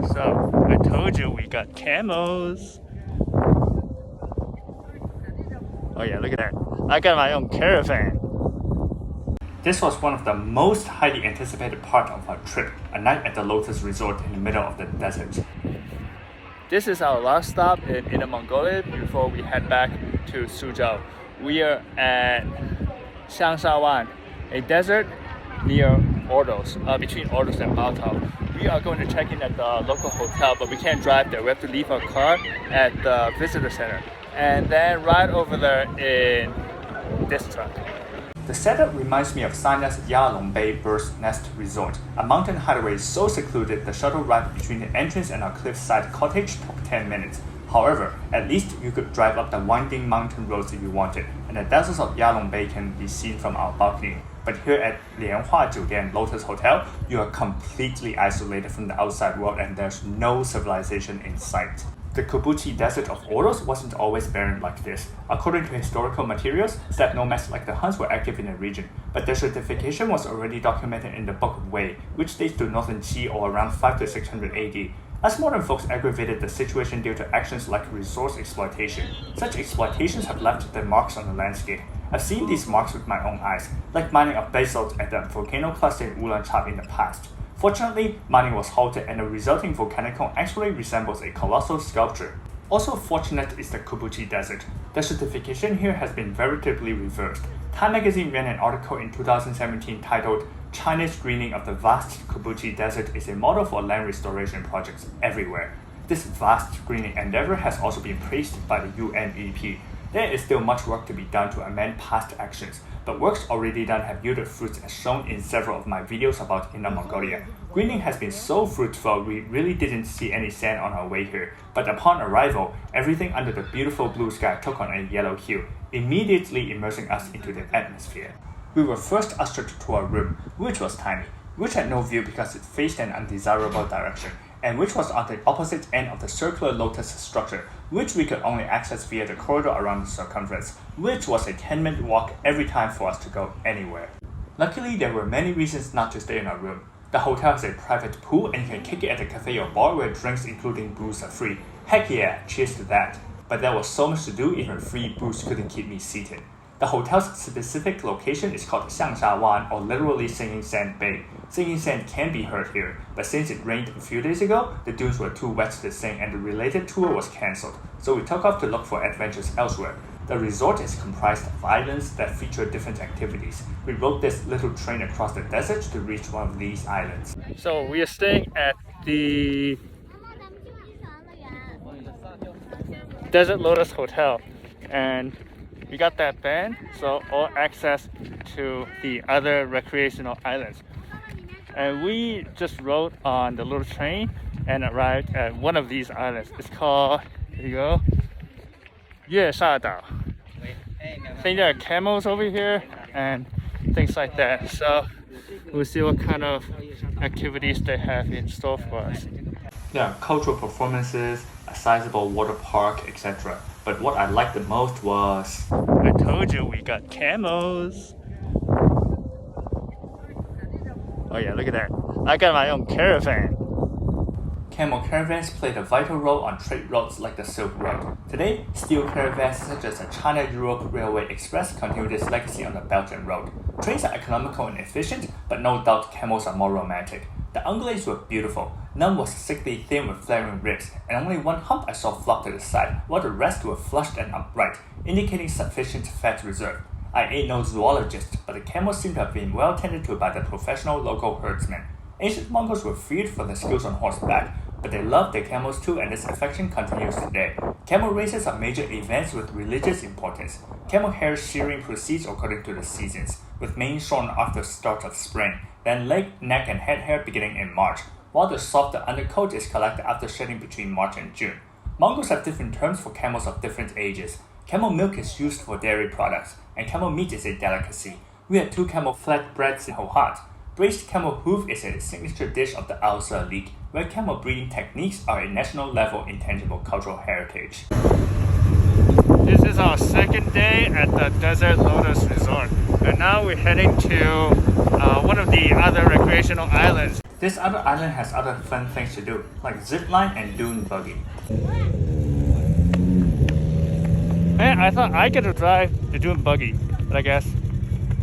So I told you we got camels. Oh yeah, look at that. I got my own caravan. This was one of the most highly anticipated part of our trip, a night at the Lotus Resort in the middle of the desert. This is our last stop in Inner Mongolia before we head back to Suzhou. We are at Xiangshawan, a desert near Ordos, between Ordos and Baotao. We are going to check in at the local hotel, but we can't drive there. We have to leave our car at the visitor center and then ride over there in this truck. The setup reminds me of Sanya's Yalongbei Bird's Nest Resort, a mountain hideaway so secluded the shuttle ride between the entrance and our cliffside cottage took 10 minutes. However, at least you could drive up the winding mountain roads if you wanted, and the dazzles of Yalongbei can be seen from our balcony. But here at Lianhua Jiudian Lotus Hotel, you are completely isolated from the outside world and there's no civilization in sight. The Kubuqi Dessert of Ordos wasn't always barren like this. According to historical materials, steppe nomads like the Huns were active in the region, but desertification was already documented in the Book of Wei, which dates to northern Qi or around 5 to 600 AD. As modern folks aggravated the situation due to actions like resource exploitation, such exploitations have left their marks on the landscape. I've seen these marks with my own eyes, like mining of basalt at the volcano cluster in Ulaanbaatar in the past. Fortunately, mining was halted and the resulting volcanic cone actually resembles a colossal sculpture. Also fortunate is the Kubuqi Desert. Desertification here has been veritably reversed. Time magazine ran an article in 2017 titled China's greening of the vast Kubuqi Desert is a model for land restoration projects everywhere. This vast greening endeavor has also been praised by the UNEP. There is still much work to be done to amend past actions, but works already done have yielded fruits as shown in several of my videos about Inner Mongolia. Greening has been so fruitful we really didn't see any sand on our way here, but upon arrival, everything under the beautiful blue sky took on a yellow hue, immediately immersing us into the atmosphere. We were first ushered to our room, which was tiny, which had no view because it faced an undesirable direction, and which was on the opposite end of the circular lotus structure, which we could only access via the corridor around the circumference, which was a 10-minute walk every time for us to go anywhere. Luckily, there were many reasons not to stay in our room. The hotel has a private pool and you can kick it at a cafe or bar where drinks including booze are free. Heck yeah, cheers to that. But there was so much to do even free booze couldn't keep me seated. The hotel's specific location is called Xiangshawan, or literally Singing Sand Bay. Singing sand can be heard here, but since it rained a few days ago, the dunes were too wet to sing and the related tour was cancelled, so we took off to look for adventures elsewhere. The resort is comprised of islands that feature different activities. We rode this little train across the desert to reach one of these islands. So we are staying at the Desert Lotus Hotel, and we got that band, so all access to the other recreational islands. And we just rode on the little train and arrived at one of these islands. It's called, here you go, Yueshadao. I think there are camels over here and things like that. So we'll see what kind of activities they have in store for us. There are cultural performances, a sizable water park, etc. But what I liked the most was, I told you we got camels. Oh yeah, look at that. I got my own caravan. Camel caravans played a vital role on trade routes like the Silk Road. Today, steel caravans such as the China-Europe Railway Express continue this legacy on the Belt and Road. Trains are economical and efficient, but no doubt camels are more romantic. The ungulates were beautiful. None was sickly thin with flaring ribs, and only one hump I saw flopped to the side, while the rest were flushed and upright, indicating sufficient fat reserve. I ain't no zoologist, but the camels seem to have been well tended to by the professional local herdsmen. Ancient Mongols were feared for their skills on horseback, but they loved their camels too, and this affection continues today. Camel races are major events with religious importance. Camel hair shearing proceeds according to the seasons, with mane shorn after the start of spring, then leg, neck, and head hair beginning in March, while the softer undercoat is collected after shedding between March and June. Mongols have different terms for camels of different ages. Camel milk is used for dairy products, and camel meat is a delicacy. We had 2 camel flatbreads in Hohat. Braised camel hoof is a signature dish of the Alsa League, where camel breeding techniques are a national-level intangible cultural heritage. This is our second day at the Desert Lotus Resort, and now we're heading to one of the other recreational islands. This other island has other fun things to do, like zipline and Dune Buggy. Man, I thought I get to drive the Dune Buggy, but I guess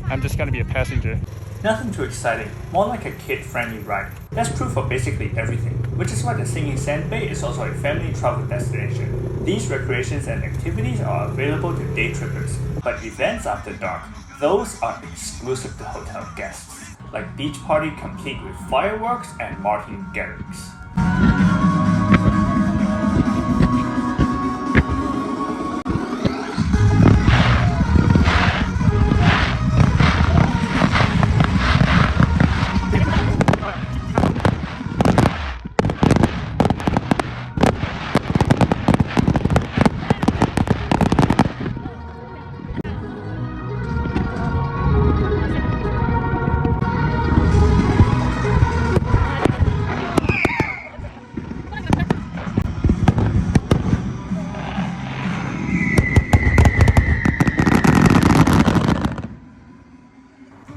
I'm just gonna be a passenger. Nothing too exciting, more like a kid-friendly ride. That's true for basically everything, which is why the Singing Sand Bay is also a family travel destination. These recreations and activities are available to day trippers, but events after dark, those are exclusive to hotel guests, like beach party complete with fireworks and martin garrix.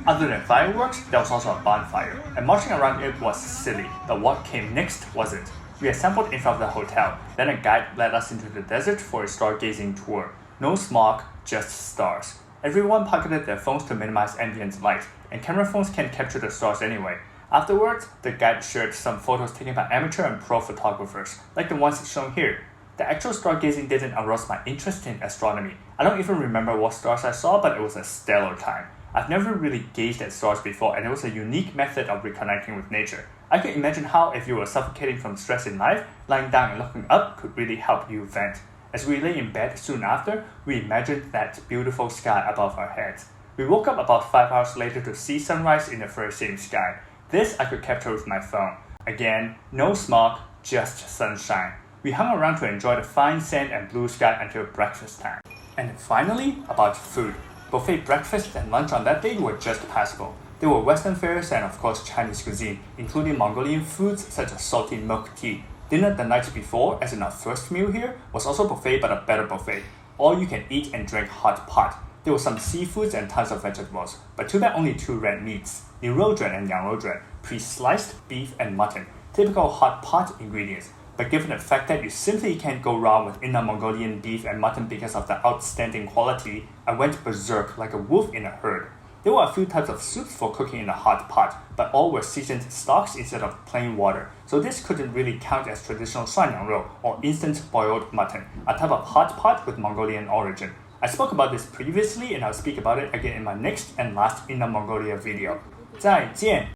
Other than fireworks, there was also a bonfire, and marching around it was silly, but what came next wasn't. We assembled in front of the hotel, then a guide led us into the desert for a stargazing tour. No smog, just stars. Everyone pocketed their phones to minimize ambient light, and camera phones can't capture the stars anyway. Afterwards, the guide shared some photos taken by amateur and pro photographers, like the ones shown here. The actual stargazing didn't arouse my interest in astronomy. I don't even remember what stars I saw, but it was a stellar time. I've never really gazed at stars before, and it was a unique method of reconnecting with nature. I could imagine how, if you were suffocating from stress in life, lying down and looking up could really help you vent. As we lay in bed soon after, we imagined that beautiful sky above our heads. We woke up about 5 hours later to see sunrise in the very same sky. This I could capture with my phone. Again, no smog, just sunshine. We hung around to enjoy the fine sand and blue sky until breakfast time. And finally, about food. Buffet breakfast and lunch on that day were just passable. There were Western fares and of course Chinese cuisine, including Mongolian foods such as salty milk tea. Dinner the night before, as in our first meal here, was also buffet but a better buffet. All you can eat and drink hot pot. There were some seafoods and tons of vegetables, but too bad only two red meats, 牛肉卷 and 羊肉卷, pre-sliced beef and mutton, typical hot pot ingredients. But given the fact that you simply can't go wrong with Inner Mongolian beef and mutton because of the outstanding quality, I went berserk like a wolf in a herd. There were a few types of soups for cooking in a hot pot, but all were seasoned stocks instead of plain water, so this couldn't really count as traditional 涮羊肉 or instant boiled mutton, a type of hot pot with Mongolian origin. I spoke about this previously and I'll speak about it again in my next and last Inner Mongolia video. 再见!